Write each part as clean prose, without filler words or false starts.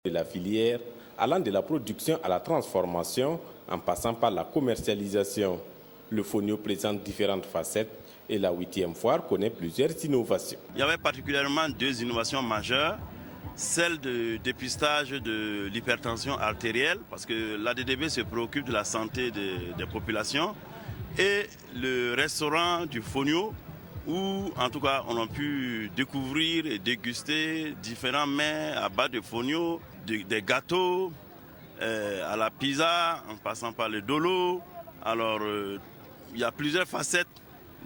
de la filière, allant de la production à la transformation, en passant par la commercialisation. Le Fonio présente différentes facettes et la 8e foire connaît plusieurs innovations. Il y avait particulièrement 2 innovations majeures. Celle de dépistage de l'hypertension artérielle, parce que l'ADDB se préoccupe de la santé des populations, et le restaurant du Fonio, où en tout cas on a pu découvrir et déguster différents mets à base de Fonio, des gâteaux, à la pizza, en passant par le dolo. Alors il y a plusieurs facettes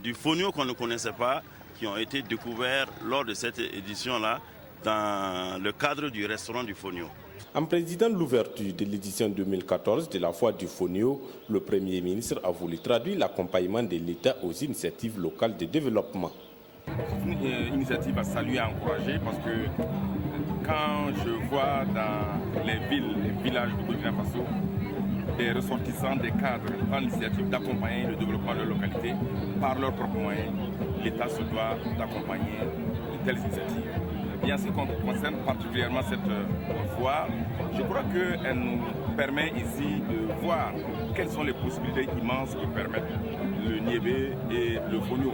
du Fonio qu'on ne connaissait pas, qui ont été découvertes lors de cette édition-là, dans le cadre du restaurant du Fonio. En présidant l'ouverture de l'édition 2014 de la foire du Fonio, le Premier ministre a voulu traduire l'accompagnement de l'État aux initiatives locales de développement. C'est une initiative à saluer et à encourager parce que quand je vois dans les villes, les villages du Burkina Faso, des ressortissants, des cadres prendre l'initiative d'accompagner le développement de la localité par leurs propres moyens, l'État se doit d'accompagner de telles initiatives. Et en ce qui concerne particulièrement cette foire, je crois qu'elle nous permet ici de voir quelles sont les possibilités immenses que permettent le niébé et le fonio.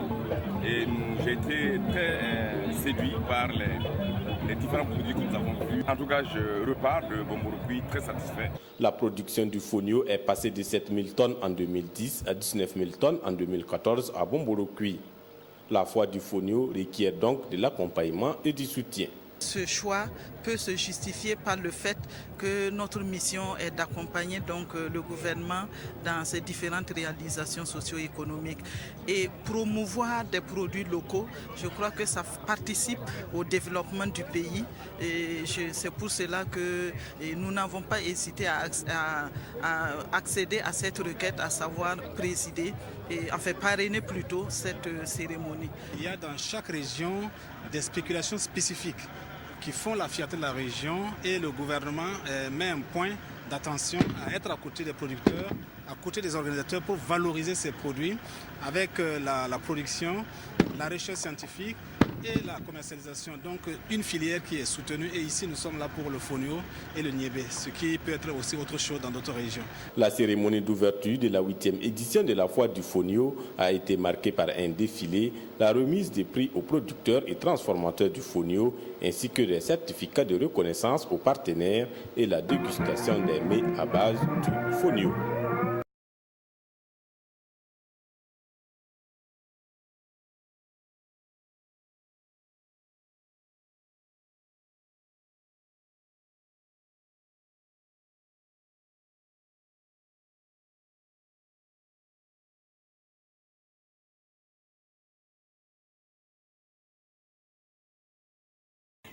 Et j'ai été très séduit par les différents produits que nous avons vus. En tout cas, je repars de Bomborokui très satisfait. La production du fonio est passée de 7 000 tonnes en 2010 à 19 000 tonnes en 2014 à Bomborokui. La foire du Fonio requiert donc de l'accompagnement et du soutien. Ce choix peut se justifier par le fait que notre mission est d'accompagner donc le gouvernement dans ses différentes réalisations socio-économiques et promouvoir des produits locaux. Je crois que ça participe au développement du pays et c'est pour cela que nous n'avons pas hésité à accéder à cette requête, à savoir présider et enfin parrainer plutôt cette cérémonie. Il y a dans chaque région des spéculations spécifiques qui font la fierté de la région et le gouvernement met un point d'attention à être à côté des producteurs, à côté des organisateurs pour valoriser ces produits avec la production, la recherche scientifique et la commercialisation. Donc une filière qui est soutenue et ici nous sommes là pour le fonio et le niébé, ce qui peut être aussi autre chose dans d'autres régions. La cérémonie d'ouverture de la 8e édition de la foire du Fonio a été marquée par un défilé, la remise des prix aux producteurs et transformateurs du Fonio ainsi que des certificats de reconnaissance aux partenaires et la dégustation des mets à base du Fonio.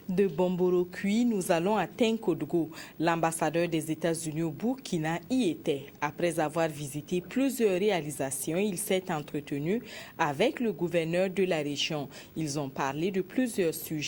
De Bomborokui, nous allons à Tinkodgo. L'ambassadeur des États-Unis au Burkina y était. Après avoir visité plusieurs réalisations, il s'est entretenu avec le gouverneur de la région. Ils ont parlé de plusieurs sujets.